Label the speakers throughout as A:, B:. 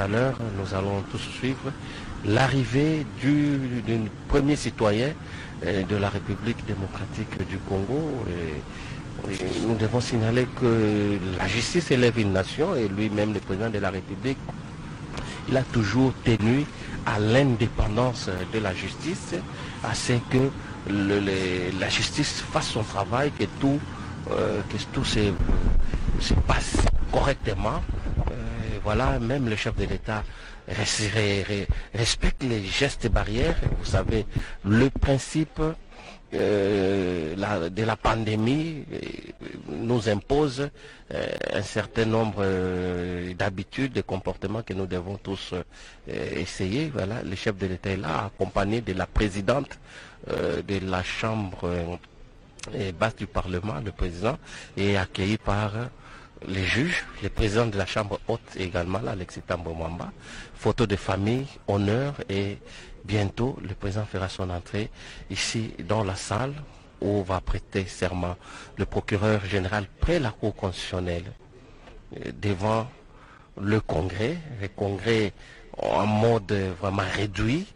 A: à l'heure, nous allons tous suivre l'arrivée d'un premier citoyen de la République démocratique du Congo. Et nous devons signaler que la justice élève une nation et lui-même, le président de la République, il a toujours tenu à l'indépendance de la justice, à ce que la justice fasse son travail, que tout se passe correctement. Voilà, même le chef de l'État respecte les gestes barrières. Vous savez, le principe de la pandémie nous impose un certain nombre d'habitudes, de comportements que nous devons tous essayer. Voilà, le chef de l'État est là, accompagné de la présidente de la Chambre basse du Parlement, le président, et accueilli par les juges, le président de la Chambre haute également, Alexis Thambwe Mwamba. Photo de famille, honneur, et bientôt le président fera son entrée ici dans la salle où va prêter serment le procureur général près la Cour constitutionnelle devant le Congrès en mode vraiment réduit,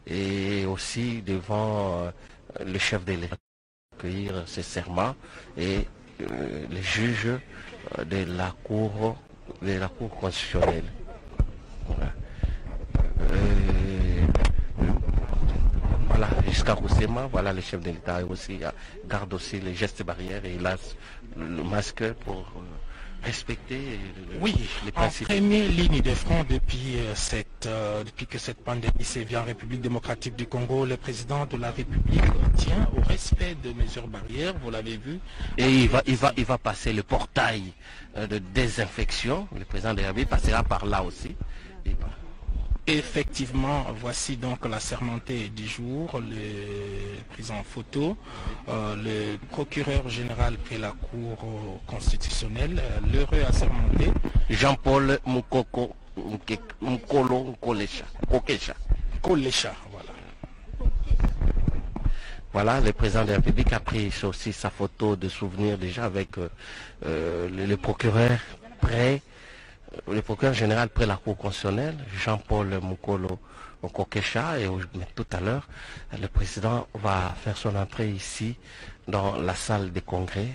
A: et aussi devant le chef de l'État accueillir ses serments et les juges de la Cour constitutionnelle. Voilà. Voilà, jusqu'à Roussema, voilà, le chef de l'État aussi garde aussi les gestes barrières et il a le masque pour respecter les principes.
B: En première ligne de front depuis que cette pandémie sévit en République démocratique du Congo, le président de la République tient au respect de mesures barrières, vous l'avez vu.
A: Et il va passer le portail de désinfection, le président de la République passera par là aussi.
B: Effectivement, voici donc la sermentée du jour, le prise en photo, le procureur général près la Cour constitutionnelle, l'heureux assermenté.
A: Jean-Paul Mukolo Kokesha.
B: Voilà.
A: Voilà, le président de la République a pris aussi sa photo de souvenir déjà avec le procureur près. Le procureur général près la Cour constitutionnelle, Jean-Paul Mukolo Kokesha, et tout à l'heure, le président va faire son entrée ici dans la salle des congrès.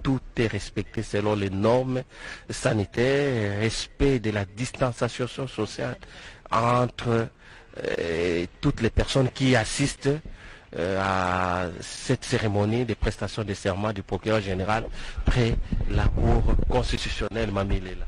A: Tout est respecté selon les normes sanitaires, respect de la distanciation sociale entre toutes les personnes qui assistent à cette cérémonie de prestation de serment du procureur général près la Cour constitutionnelle Mamilela.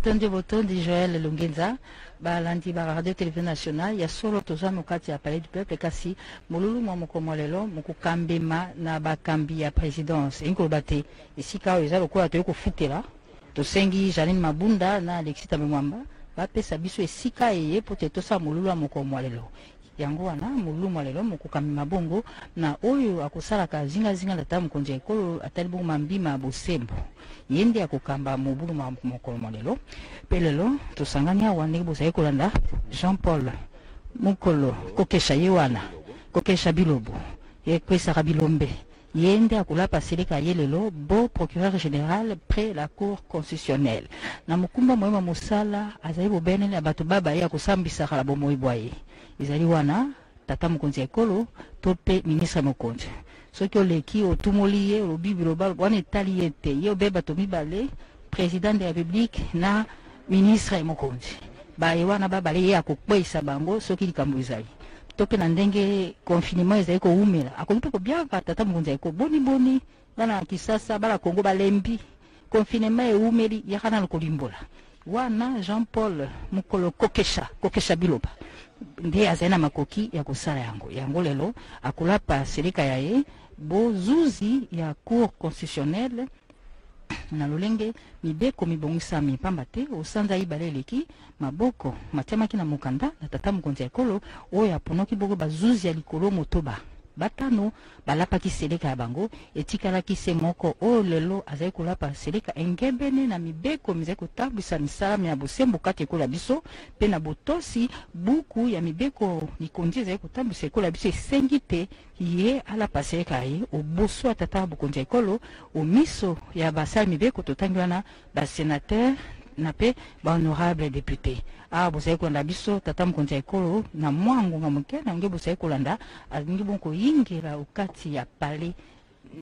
C: Tonde botondi Joël Lungenza balandi ba radio télévision nationale ya solo toza mokati ya palais du peuple kasi mululu mwa mokomolelo mokukambema na bakambi ya présidence inkoloba te esika oyo eza lokola toyei kofutela tosengi Janine Mabunda na Alexis Thambwe Mwamba bapesa biso esika eye po te tosala mululu ya mokomolelo yango wana mululu mwalelo mokukambema bongo na oyo akosalaka zingazinga na tata mokonzi ya ekolo atali bongo mambima bosembo yende akokamba mobulu mokolo molelo pe lelo tosangani awa ndenge bozali kolanda Jean-Paul Mukolo Kokesha ye wana Kokesha Bilobo ekwesaka bilombe yende akolapa seleka ye lelo beau procureur général près la Cour constitutionnelle na mokumba moyema mosala azali bobenene ya bato baba ye akosambisaka la bomoi bwaye ezali wana tata mokonzi ya ekolo to pe ministre mokonzi soki oleki otumoli ye olobi biloba wana etali ye te ye obe bato mibale président de la République na ministre mokonzi baye wana babale ye akokweyisa bango soki likambo ezali to pe na ndenge confinement ezali koumela akoki mpe kobiaka tata mokonzi ya ekolo boni bana ya Kisasa bana Kongo balembi confinement eumeli yakana lokolimbola wana Jean-Paul Mukolo Kokesha Biloba nde azali na makoki ya kosala yango lelo akolapa seleka ya ye bozuzi ya Cour constitutionnelle na lolenge mibeko mibongisami pamba te osanza ibale eleki maboko matiamaki na mokanda na tata mokonzi ya ekolo oyo aponoki bongo bazuzi ya likolo motoba batano balapaki seleka ya bango etikalaki se moko oyo lelo azali kolapa seleka engebene na mibeko mizali kotambwisa misala ya bosembo kati ekola biso pe na botosi buku ya mibeko mikonzi ezali kotambwisa ekola biso esengi te ye alapa seleka ye oboso ya tata mokonzi ya ekolo omiso ya basala mibeko totangi wana basénateur na pe ba honorable député bozali kolanda biso tata mokonzi ya ekolo na mwa ngonga moke na nge bozali kolanda alingi bongo yingela okati ya palais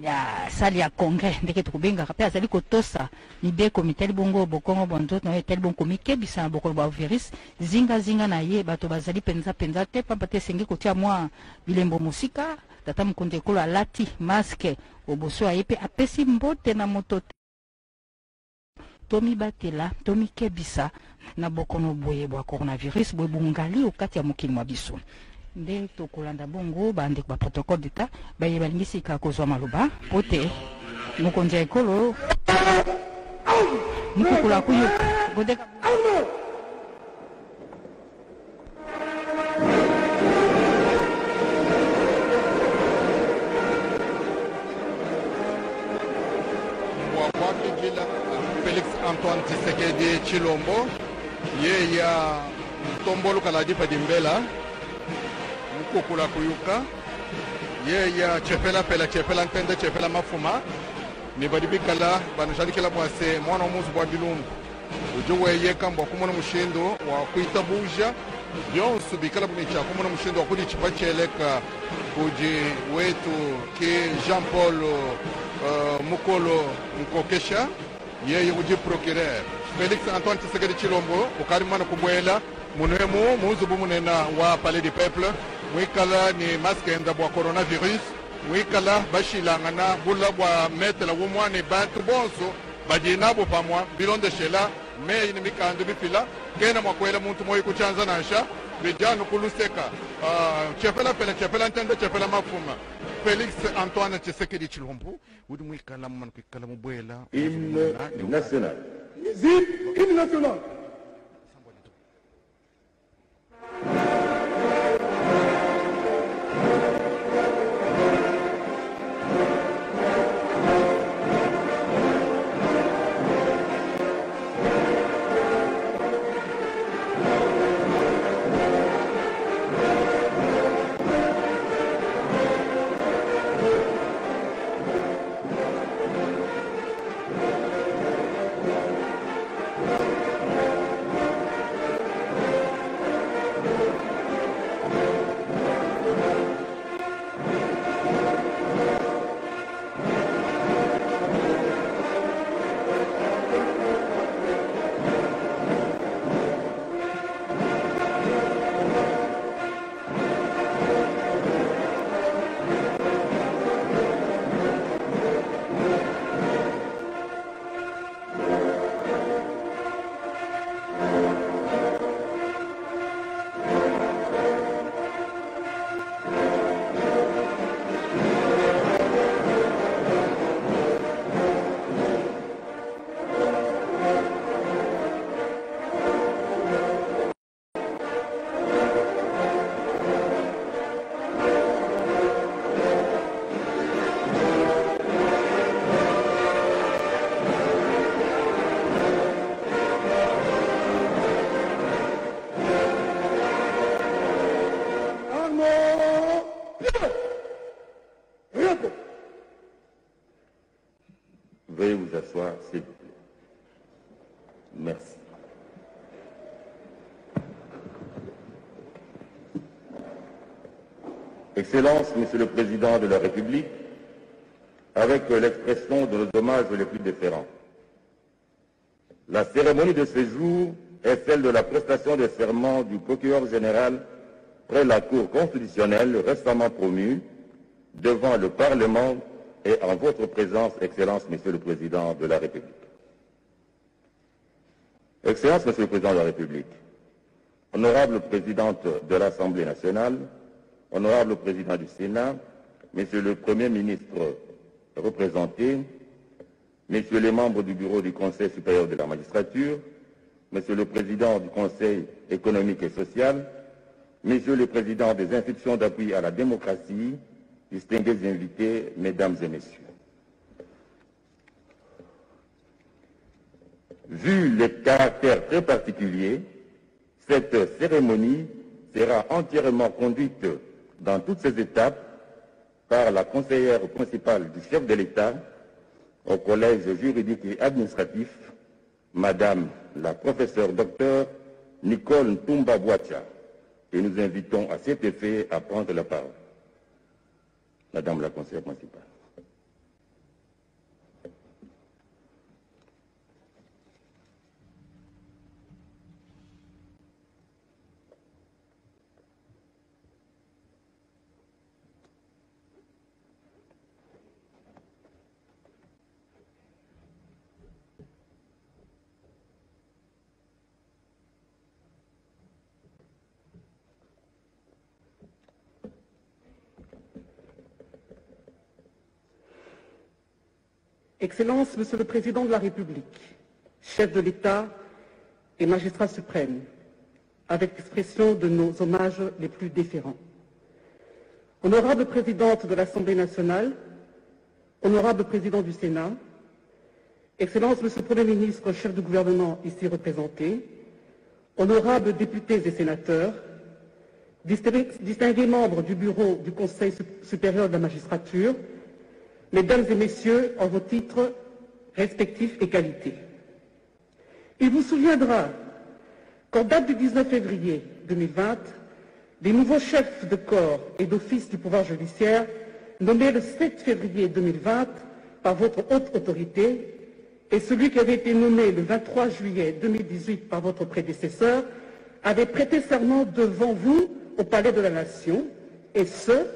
C: ya sali ya congrès ndeke tukubengaka pe azali kotosa mibeko mitali bongo bokongo bonzoto na etali bongo mikebisa na bokolo ba virus zinga na ye bato bazali penza te pamba te sengi kotia mwa bilembo musika tata mokonzi ya ekolo alati masque oboso aye pe apesi mbote na moto tomi batela tomi kebisa na bokono boye bwa coronavirus boye bungali okati ya mokili mwa biso nde tokolanda bongo bandeko ba protocole d'état baye balingisi ka kozwa maloba pote mokonzi ya ekolo mukukula kuyu godeka
D: Félix Antoine Tshisekedi Tshilombo ye ya tombolo kala dipa dimbela mukukula kuyuka ye ya chepela pela chepela ntende chepela mafuma ni badibikala banashalikela mwase mwana omuzu bwa dilumbu ujuwe ye kamba kumona mushindo wa kuita buja byonsu bikala bunicha kumona mushindo wa kudi chipacheleka kuji wetu ki Jean Paul Mukolo Mukokesha yeye uji procureur Félix Antoine Tshisekedi Tshilombo ukarimana kubwela munemu muzubu munena wa palais du peuple mwikala ni masque enda bwa coronavirus mwikala bashilangana bula bwa metela wumwane bantu bonso bajinabo pamwa bilonde shela me ni mikandu bipila kena mwakwela muntu moyi kuchanza nasha bijanu kuluseka chepela pela chepela ntende chepela mafuma Félix Antoine Tshisekedi Tshilombo udi mwikala mman kwikala mubwela
E: hymne national.
F: Hymne national.
E: Veuillez vous asseoir, s'il vous plaît. Merci. Excellences, Monsieur le Président de la République, avec l'expression de nos hommages les plus déférents. La cérémonie de ce jour est celle de la prestation des serments du procureur général près la Cour constitutionnelle récemment promue devant le Parlement et en votre présence, Excellence, Monsieur le Président de la République. Excellence, Monsieur le Président de la République, Honorable Présidente de l'Assemblée nationale, Honorable Président du Sénat, Monsieur le Premier ministre représenté, Messieurs les membres du Bureau du Conseil supérieur de la magistrature, Monsieur le Président du Conseil économique et social, Messieurs les Présidents des institutions d'appui à la démocratie, distingués invités, Mesdames et Messieurs. Vu le caractère très particulier, cette cérémonie sera entièrement conduite dans toutes ses étapes par la conseillère principale du chef de l'État au Collège juridique et administratif, Madame la professeure docteur Nicole Ntumba Boatia, et nous invitons à cet effet à prendre la parole. Madame la conseillère principale.
F: Excellences, Monsieur le Président de la République, chef de l'État et magistrat suprême, avec expression de nos hommages les plus déférents. Honorable Présidente de l'Assemblée nationale, honorable Président du Sénat, Excellences, Monsieur le Premier ministre, chef du gouvernement ici représenté, honorables députés et sénateurs, distingués membres du bureau du Conseil supérieur de la magistrature, Mesdames et Messieurs, en vos titres respectifs et qualités. Il vous souviendra qu'en date du 19 février 2020, des nouveaux chefs de corps et d'office du pouvoir judiciaire, nommés le 7 février 2020 par votre haute autorité, et celui qui avait été nommé le 23 juillet 2018 par votre prédécesseur, avaient prêté serment devant vous au Palais de la Nation, et ce,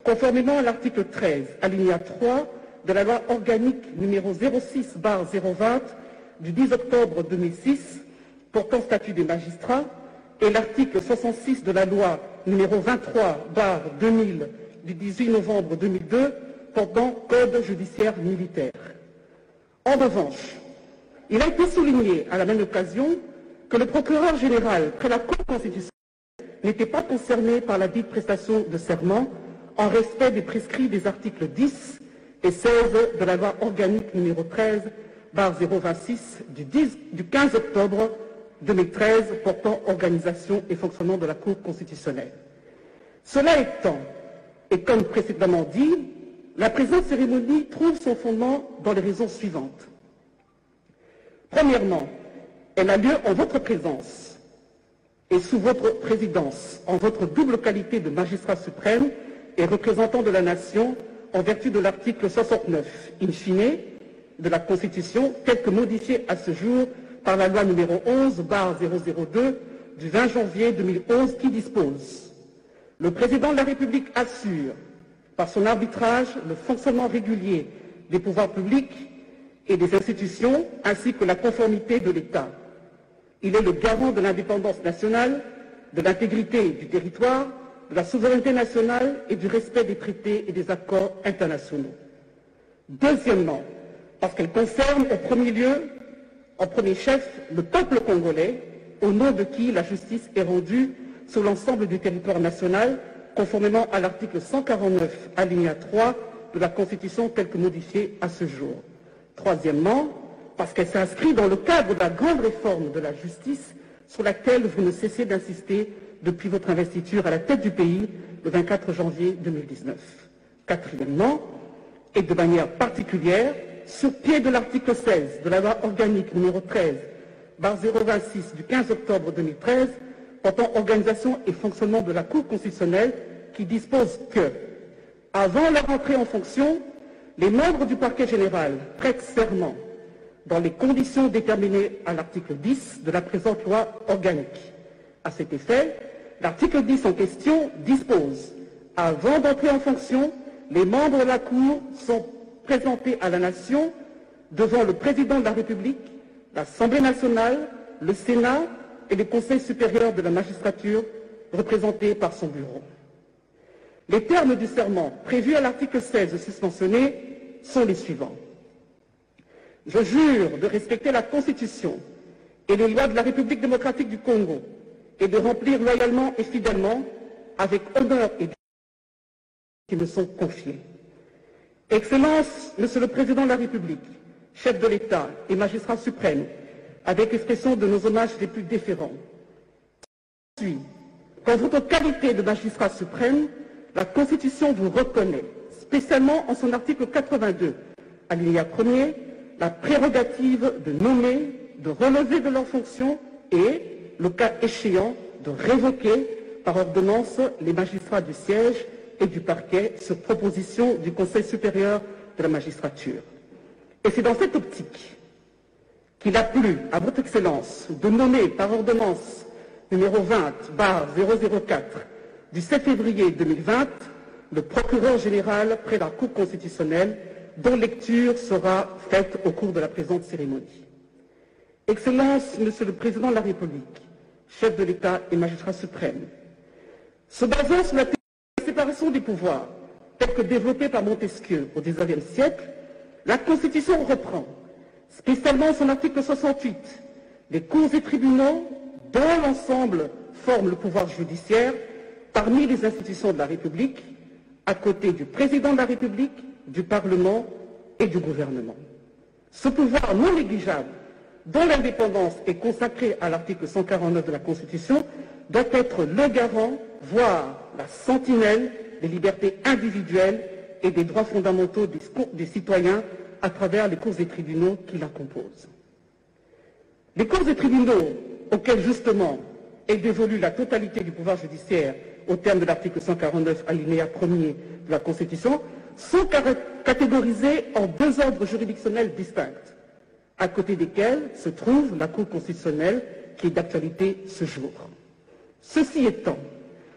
F: conformément à l'article 13, alinéa 3 de la loi organique numéro 06/020 du 10 octobre 2006 portant statut des magistrats et l'article 66 de la loi numéro 23/2000 du 18 novembre 2002 portant code judiciaire militaire. En revanche, il a été souligné à la même occasion que le procureur général près la Cour constitutionnelle n'était pas concerné par la dite prestation de serment en respect des prescrits des articles 10 et 16 de la loi organique numéro 13/026 du 15 octobre 2013 portant organisation et fonctionnement de la Cour constitutionnelle. Cela étant, et comme précédemment dit, la présente cérémonie trouve son fondement dans les raisons suivantes. Premièrement, elle a lieu en votre présence et sous votre présidence, en votre double qualité de magistrat suprême et représentant de la nation en vertu de l'article 69, in fine, de la Constitution, tel que modifié à ce jour par la loi numéro 11/002 du 20 janvier 2011 qui dispose: le président de la République assure, par son arbitrage, le fonctionnement régulier des pouvoirs publics et des institutions, ainsi que la conformité de l'État. Il est le garant de l'indépendance nationale, de l'intégrité du territoire, de la souveraineté nationale et du respect des traités et des accords internationaux. Deuxièmement, parce qu'elle concerne au premier lieu, en premier chef, le peuple congolais, au nom de qui la justice est rendue sur l'ensemble du territoire national, conformément à l'article 149, alinéa 3 de la Constitution telle que modifiée à ce jour. Troisièmement, parce qu'elle s'inscrit dans le cadre de la grande réforme de la justice sur laquelle vous ne cessez d'insister depuis votre investiture à la tête du pays le 24 janvier 2019. Quatrièmement, et de manière particulière, sur pied de l'article 16 de la loi organique numéro 13/026 du 15 octobre 2013 portant organisation et fonctionnement de la Cour constitutionnelle qui dispose que, avant leur entrée en fonction, les membres du parquet général prêtent serment dans les conditions déterminées à l'article 10 de la présente loi organique. À cet effet, l'article 10 en question dispose: avant d'entrer en fonction, les membres de la Cour sont présentés à la Nation devant le Président de la République, l'Assemblée nationale, le Sénat et le Conseil supérieur de la magistrature, représenté par son bureau. Les termes du serment prévus à l'article 16 susmentionné sont les suivants. Je jure de respecter la Constitution et les lois de la République démocratique du Congo et de remplir loyalement et fidèlement, avec honneur et dignité, qui me sont confiés. Excellence, Monsieur le Président de la République, chef de l'État et magistrat suprême, avec expression de nos hommages les plus déférents. Qu'en votre qualité de magistrat suprême, la Constitution vous reconnaît, spécialement en son article 82, alinéa 1er, la prérogative de nommer, de relever de leurs fonctions et, le cas échéant, de révoquer par ordonnance les magistrats du siège et du parquet sur proposition du Conseil supérieur de la magistrature. Et c'est dans cette optique qu'il a plu à votre Excellence de nommer par ordonnance numéro 20/004 du 7 février 2020 le procureur général près la Cour constitutionnelle, dont lecture sera faite au cours de la présente cérémonie. Excellence, Monsieur le Président de la République, chef de l'État et magistrat suprême, se basant sur la séparation des pouvoirs, telle que développée par Montesquieu au XIXe siècle, la Constitution reprend, spécialement son article 68, les cours et tribunaux, dont l'ensemble forment le pouvoir judiciaire, parmi les institutions de la République, à côté du Président de la République, du Parlement et du gouvernement. Ce pouvoir non négligeable, dont l'indépendance est consacrée à l'article 149 de la Constitution, doit être le garant, voire la sentinelle des libertés individuelles et des droits fondamentaux des citoyens à travers les cours et tribunaux qui la composent. Les cours et tribunaux, auxquels justement est dévolue la totalité du pouvoir judiciaire au terme de l'article 149 alinéa 1er de la Constitution, sont catégorisés en deux ordres juridictionnels distincts, à côté desquels se trouve la Cour constitutionnelle qui est d'actualité ce jour. Ceci étant,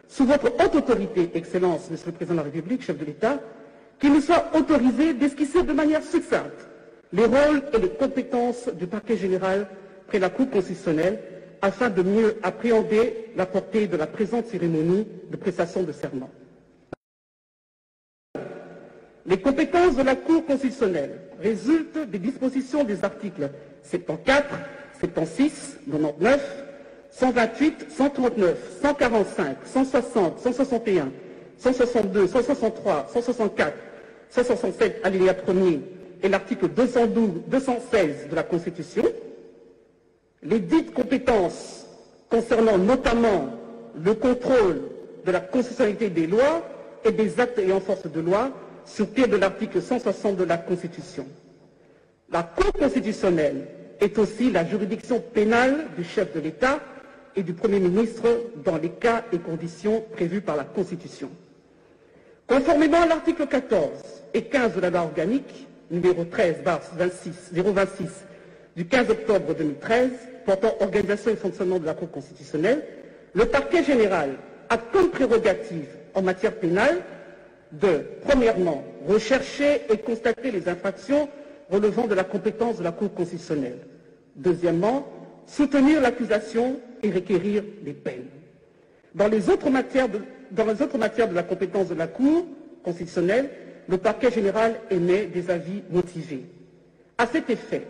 F: sous votre haute autorité, Excellence, Monsieur le Président de la République, chef de l'État, qu'il nous soit autorisé d'esquisser de manière succincte les rôles et les compétences du parquet général près la Cour constitutionnelle afin de mieux appréhender la portée de la présente cérémonie de prestation de serment. Les compétences de la Cour constitutionnelle résultent des dispositions des articles 74, 76, 99, 128, 139, 145, 160, 161, 162, 163, 164, 167, alinéa 1er, et l'article 216 de la Constitution. Les dites compétences concernant notamment le contrôle de la constitutionnalité des lois et des actes ayant force de loi sur pied de l'article 160 de la Constitution. La Cour constitutionnelle est aussi la juridiction pénale du chef de l'État et du Premier ministre dans les cas et conditions prévus par la Constitution. Conformément à l'article 14 et 15 de la loi organique numéro 13/026 du 15 octobre 2013 portant organisation et fonctionnement de la Cour constitutionnelle, le parquet général a comme prérogative en matière pénale de, premièrement, rechercher et constater les infractions relevant de la compétence de la Cour constitutionnelle. Deuxièmement, soutenir l'accusation et requérir les peines. Dans les autres matières de la compétence de la Cour constitutionnelle, le parquet général émet des avis motivés. À cet effet,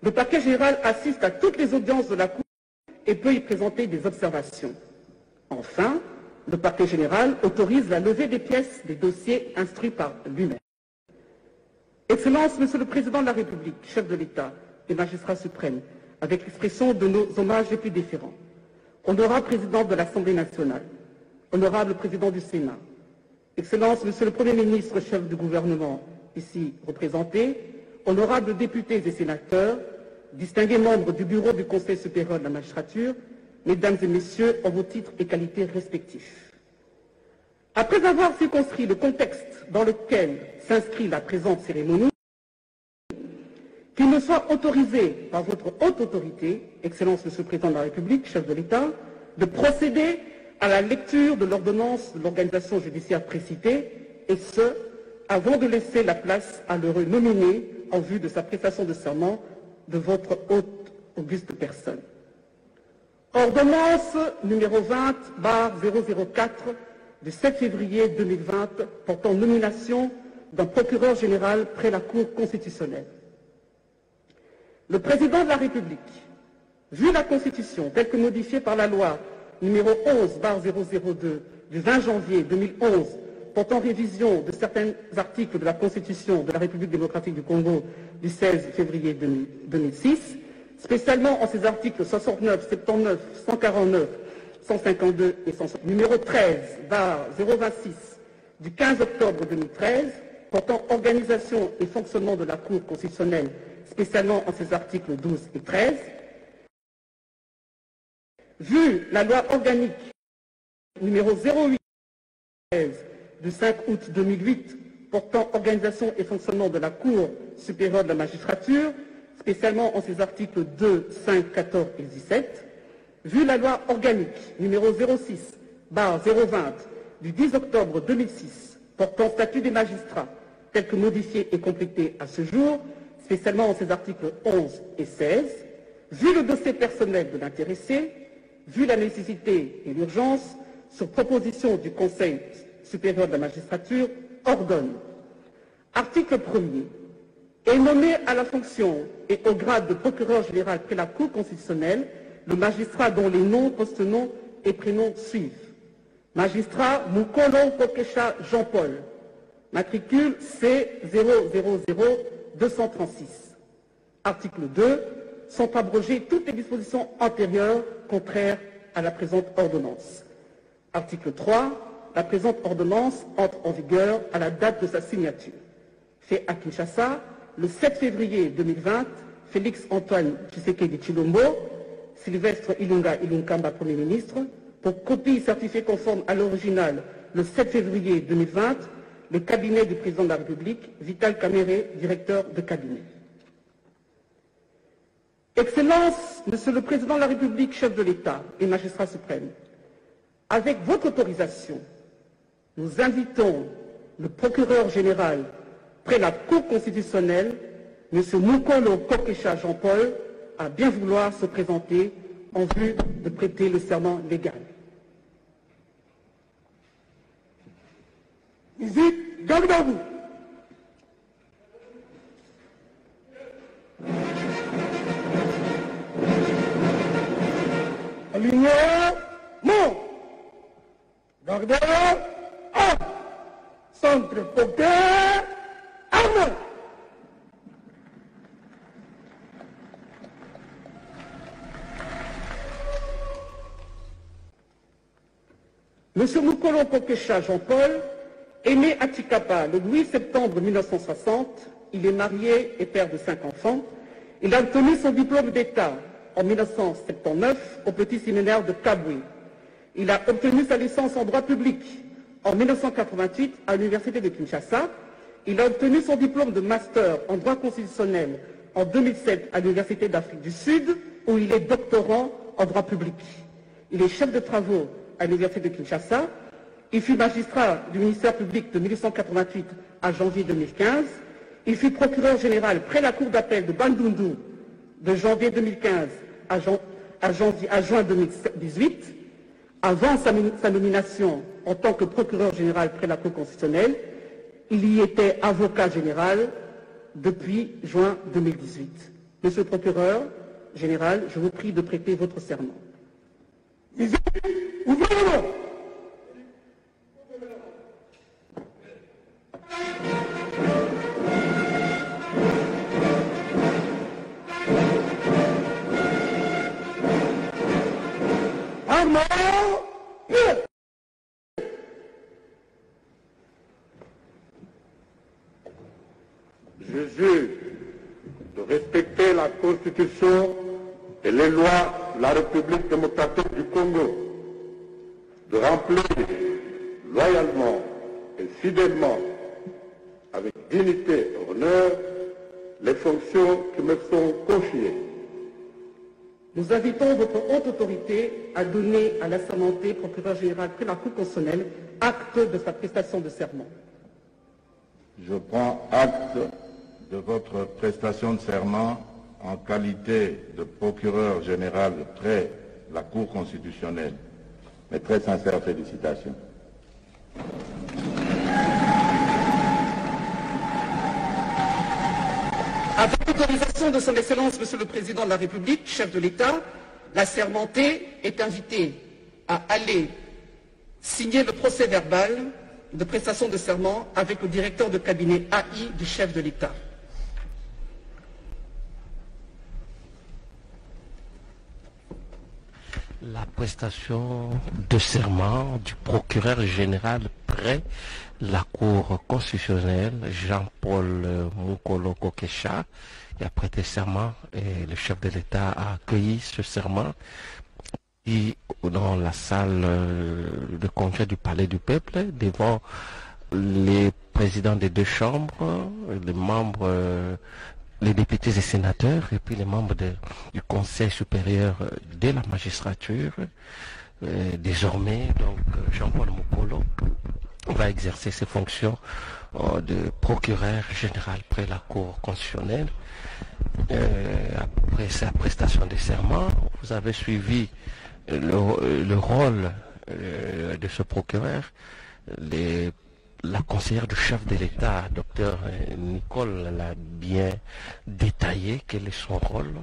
F: le parquet général assiste à toutes les audiences de la Cour et peut y présenter des observations. Enfin, le parquet général autorise la levée des pièces des dossiers instruits par lui-même. Excellence, Monsieur le Président de la République, chef de l'État et magistrat suprême, avec l'expression de nos hommages les plus déférents, honorable Président de l'Assemblée nationale, honorable Président du Sénat, Excellence, Monsieur le Premier ministre, chef du gouvernement, ici représenté, honorables députés et sénateurs, distingués membres du bureau du Conseil supérieur de la magistrature, Mesdames et Messieurs, en vos titres et qualités respectifs. Après avoir circonscrit le contexte dans lequel s'inscrit la présente cérémonie, qu'il me soit autorisé par votre haute autorité, Excellence Monsieur le Président de la République, chef de l'État, de procéder à la lecture de l'ordonnance de l'organisation judiciaire précitée, et ce, avant de laisser la place à l'heureux nominé en vue de sa prestation de serment de votre haute auguste personne. Ordonnance numéro 20/004 du 7 février 2020 portant nomination d'un procureur général près la Cour constitutionnelle. Le Président de la République, vu la Constitution telle que modifiée par la loi numéro 11/002 du 20 janvier 2011 portant révision de certains articles de la Constitution de la République démocratique du Congo du 16 février 2006, spécialement en ses articles 69, 79, 149, 152 et 160, numéro 13/026 du 15 octobre 2013 portant organisation et fonctionnement de la Cour constitutionnelle, spécialement en ses articles 12 et 13, vu la loi organique numéro 08 du 5 août 2008 portant organisation et fonctionnement de la Cour supérieure de la magistrature, spécialement en ses articles 2, 5, 14 et 17, vu la loi organique numéro 06/020 du 10 octobre 2006 portant statut des magistrats, tel que modifié et complété à ce jour, spécialement en ses articles 11 et 16, vu le dossier personnel de l'intéressé, vu la nécessité et l'urgence, sur proposition du Conseil supérieur de la magistrature, ordonne. Article 1er. Est nommé à la fonction et au grade de procureur général près la Cour constitutionnelle le magistrat dont les noms, post-noms et prénoms suivent. Magistrat Mukolo Kokesha Jean-Paul, matricule C000236. Article 2. Sont abrogées toutes les dispositions antérieures contraires à la présente ordonnance. Article 3. La présente ordonnance entre en vigueur à la date de sa signature. Fait à Kinshasa, le 7 février 2020, Félix Antoine Tshisekedi Tshilombo, Sylvestre Ilunga Ilunkamba, Premier ministre, pour copie certifiée conforme à l'original le 7 février 2020, le cabinet du président de la République, Vital Kamerhe, directeur de cabinet. Excellence, Monsieur le Président de la République, chef de l'État et magistrat suprême, avec votre autorisation, nous invitons le procureur général près la Cour constitutionnelle, M. Mukolo Kokesha Jean-Paul, à bien vouloir se présenter en vue de prêter le serment légal. Visite Gagdabou. Aligné, non. Gardeur, un. Centre porté, armé. Monsieur Mukolo Kokesha Jean-Paul est né à Tshikapa le 8 septembre 1960. Il est marié et père de 5 enfants. Il a obtenu son diplôme d'État en 1979 au petit séminaire de Kabwe. Il a obtenu sa licence en droit public en 1988 à l'université de Kinshasa. Il a obtenu son diplôme de master en droit constitutionnel en 2007 à l'université d'Afrique du Sud, où il est doctorant en droit public. Il est chef de travaux à l'université de Kinshasa. Il fut magistrat du ministère public de 1888 à janvier 2015. Il fut procureur général près la cour d'appel de Bandundu de janvier 2015 à juin 2018. Avant sa nomination en tant que procureur général près la Cour constitutionnelle, il y était avocat général depuis juin 2018. Monsieur le procureur général, je vous prie de prêter votre serment. Ouvrez-le.
G: Je jure de respecter la Constitution et les lois de la République démocratique du Congo, de remplir loyalement et fidèlement, avec dignité et honneur, les fonctions qui me sont confiées.
F: Nous invitons votre haute autorité à donner à l'assermenté procureur général près la Cour constitutionnelle acte de sa prestation de serment.
E: Je prends acte de votre prestation de serment en qualité de procureur général près la Cour constitutionnelle. Mes très sincères félicitations.
F: Avec l'autorisation de son Excellence, Monsieur le Président de la République, chef de l'État, l'assermenté est invité à aller signer le procès-verbal de prestation de serment avec le directeur de cabinet AI du chef de l'État.
A: La prestation de serment du procureur général près la Cour constitutionnelle, Jean-Paul Mukolo Kokesha, qui a prêté serment et le chef de l'État a accueilli ce serment dans la salle de congrès du Palais du Peuple, devant les présidents des deux chambres, les membres, les députés et sénateurs, et puis les membres du Conseil supérieur de la magistrature. Désormais, donc, Jean-Paul Mokolo va exercer ses fonctions de procureur général près la Cour constitutionnelle. Après sa prestation de serment, vous avez suivi le rôle de ce procureur. La conseillère du chef de l'État, Dr Nicole, l'a bien détaillé, quel est son rôle,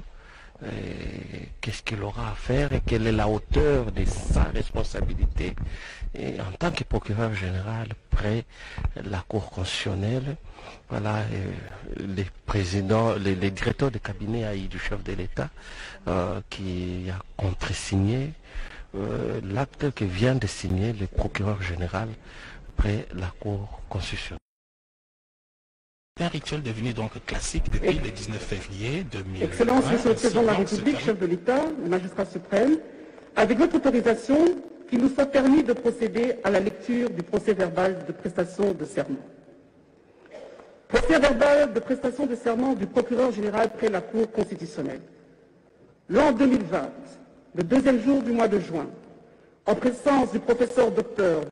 A: qu'est-ce qu'il aura à faire et quelle est la hauteur de sa responsabilité. Et en tant que procureur général près la Cour constitutionnelle, voilà, les présidents, les directeurs de cabinet AI du chef de l'État qui a contresigné l'acte que vient de signer le procureur général près la Cour constitutionnelle.
B: C'est un rituel devenu donc classique depuis le 19 février 2020.
F: Excellence, Monsieur le Président de la République, chef de l'État, le magistrat suprême, avec votre autorisation, qu'il nous soit permis de procéder à la lecture du procès-verbal de prestation de serment. Procès-verbal de prestation de serment du procureur général près la Cour constitutionnelle. L'an 2020, le deuxième jour du mois de juin, en présence du professeur docteur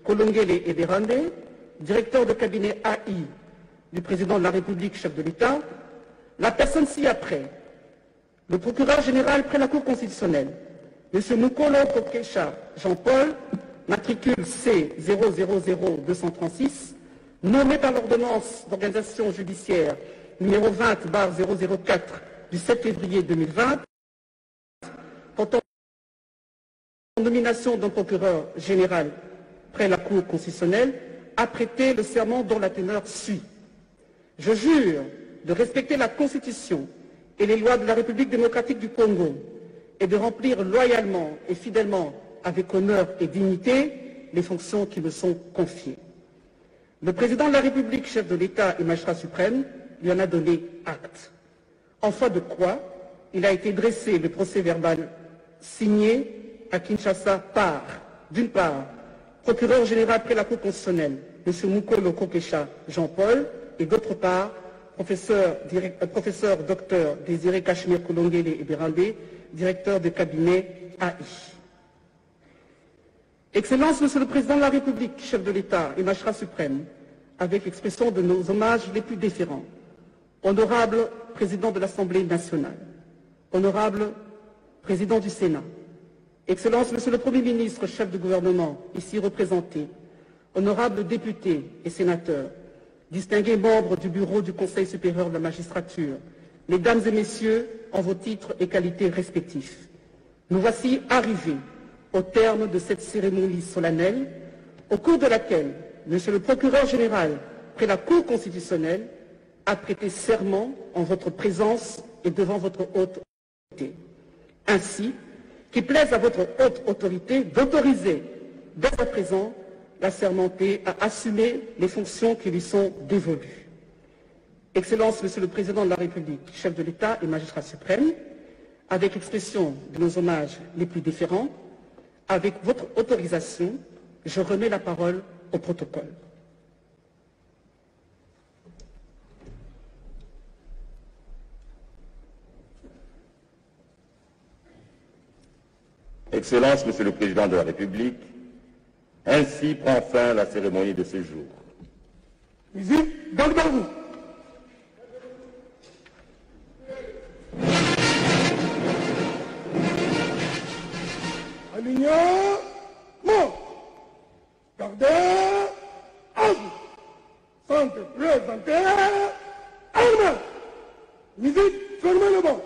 F: Kolongele Eberande, directeur de cabinet AI du président de la République, chef de l'État, la personne ci-après, le procureur général près la Cour constitutionnelle, M. Mukolo Kokesha Jean-Paul, matricule C000236, nommé par l'ordonnance d'organisation judiciaire numéro 20/004 du 7 février 2020, portant nomination d'un procureur général près la Cour constitutionnelle, a prêté le serment dont la teneur suit. Je jure de respecter la Constitution et les lois de la République démocratique du Congo et de remplir loyalement et fidèlement, avec honneur et dignité, les fonctions qui me sont confiées. Le président de la République, chef de l'État et magistrat suprême, lui en a donné acte. En foi de quoi, il a été dressé le procès-verbal signé à Kinshasa par, d'une part, procureur général près la Cour constitutionnelle, M. Mukolo Kokesha Jean-Paul, et d'autre part, professeur docteur Désiré Cachemire Kolongele Eberande, directeur de cabinet AI. Excellence, Monsieur le Président de la République, chef de l'État et magistrat suprême, avec expression de nos hommages les plus déférents, honorable Président de l'Assemblée nationale, honorable Président du Sénat, Excellence, Monsieur le Premier ministre, chef du gouvernement, ici représenté, honorables députés et sénateurs, distingués membres du bureau du Conseil supérieur de la magistrature, mesdames et messieurs, en vos titres et qualités respectifs, nous voici arrivés au terme de cette cérémonie solennelle, au cours de laquelle Monsieur le procureur général près la Cour constitutionnelle a prêté serment en votre présence et devant votre haute autorité. Ainsi, qu'il plaise à votre haute autorité d'autoriser dès à présent l'assermenté à assumer les fonctions qui lui sont dévolues. Excellence, Monsieur le Président de la République, chef de l'État et magistrat suprême, avec expression de nos hommages les plus déférents, avec votre autorisation, je remets la parole au protocole.
E: Excellence, Monsieur le Président de la République, ainsi prend fin la cérémonie de ce jour.
F: Visite dans le Barou. Alignement. Gardez. Centre présenté. Arme. Visite, fermez le banc.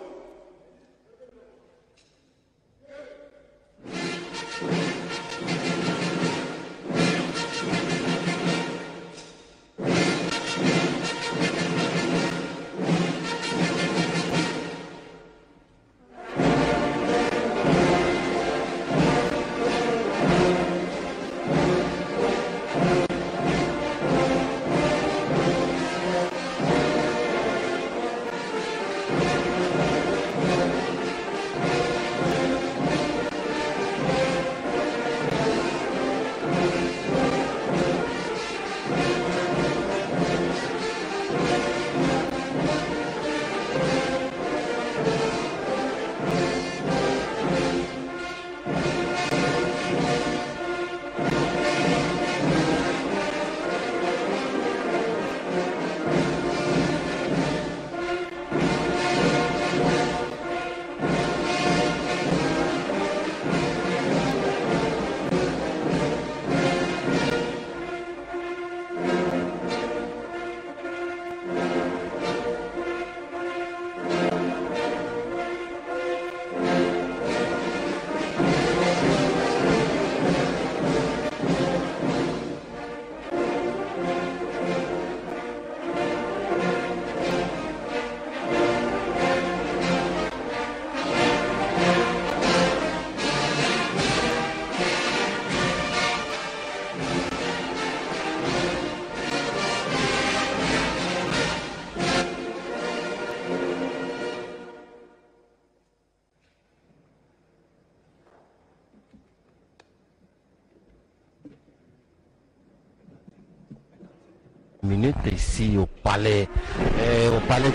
A: minutes ici au palais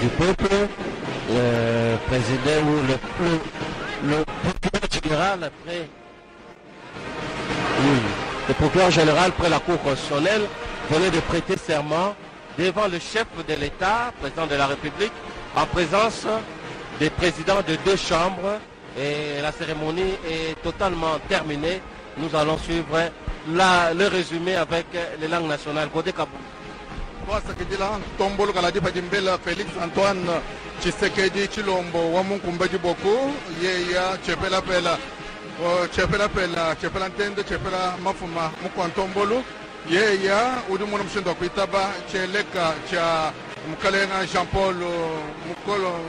A: du peuple. Président ou le procureur général après le procureur général près la Cour constitutionnelle venait de prêter serment devant le chef de l'État, président de la République, en présence des présidents de 2 chambres. Et la cérémonie est totalement terminée. Nous allons suivre le résumé avec les langues nationales. Côté Kabou.
D: Tombolo Kaladi Padimbela, Félix Antoine Tshisekedi Chilombo, Wamunkumba Djiboko, Yeya, Chepela Pela, Chepela Ntende, Chepela Mafuma, Mukwantombolo, Yeya, Udumuna Mshindo Kuitaba, Cheleka, Cha Mkalenga Jean-Paul, Mukolo,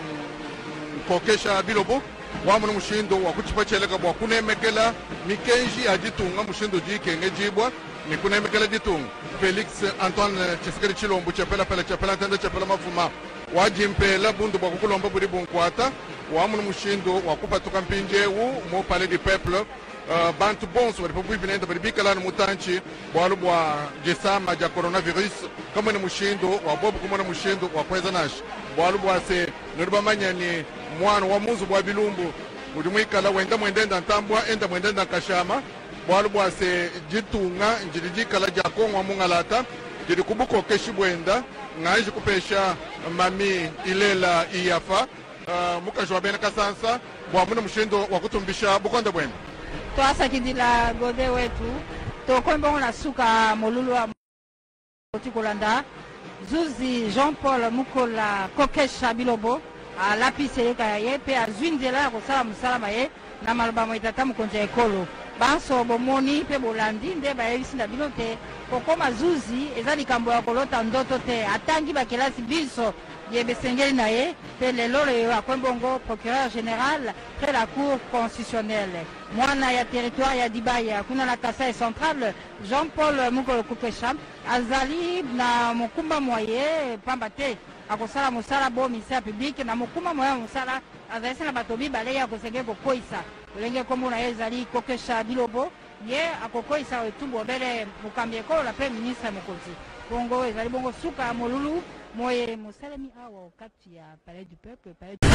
D: Kokesha Bilobo, Wamunu Mshindo, Wakuchipa Cheleka, Wakunemekela, Mikenji Ajitunga, Mshindo Jikenge Jibwa, Nikunemekela Jitung. Félix Antoine Tshisekedi Chilombo, Chepela Pela, Chepela Ntende, Chepela Mafuma, Wajimpela Bundu Bakulomba Buri Bunkwata, Wamunu Mushindo, Wakupa Tukampinjewu, Mo Palais du Peuple, Bantu Bonso, République Binenda, Bikala Mutanchi, Walubwa, Jesama, ja coronavirus, Kamana Mushindo, Wabob Kumana Mushindo, Wakwezanash, Walubwa se, Nurbamanya ni Mwan, Wamuzu, Wabilumbu, Udumikala, Wenda Mwendenda Tambwa, Enda Mwendenda Kashama, Walubwa se Jitunga, Njidikala Jakon, Wamungalata, Jidikubuko Keshibwenda, Ngaji Kupesha, Mami, Ilela, Iafa, Mukajwa Bena Kasansa, Wamuna Mushindo, Wakutumbisha, Bukonda Bwenda.
C: Toasa kidila gode wetu tokwembo na suka molulu wa Kolanda Zuzi Jean-Paul Mukola Kokesha Bilobo a lapise ye pe azwindela kosala musala ye na maloba moitata mukonja ekolo banso bomoni pe bolandi nde bayebisi na bino te kokoma Zuzi eza likambo ya kolota ndoto te atangi bakelasi biso yebesengeli na ye pe lelo leyo akwembongo procureur général près la cour constitutionnelle mwana ya territoire ya Dibaya kuna na Kasai central Jean-Paul Mukolo Kokesha azali na mokumba moye pamba te akosala mosala bo ministère public na mokumba moye mosala azalisi na bato mibale ya kosenge kokoisa olenge kombo na ye ezali Kokesha Bilobo ye akokoisa etumbu obele mokambi ekolo la premier ministre mokonzi bongo ezali bongo suka molulu moye mosalemi awa kati ya palais du peuple palais du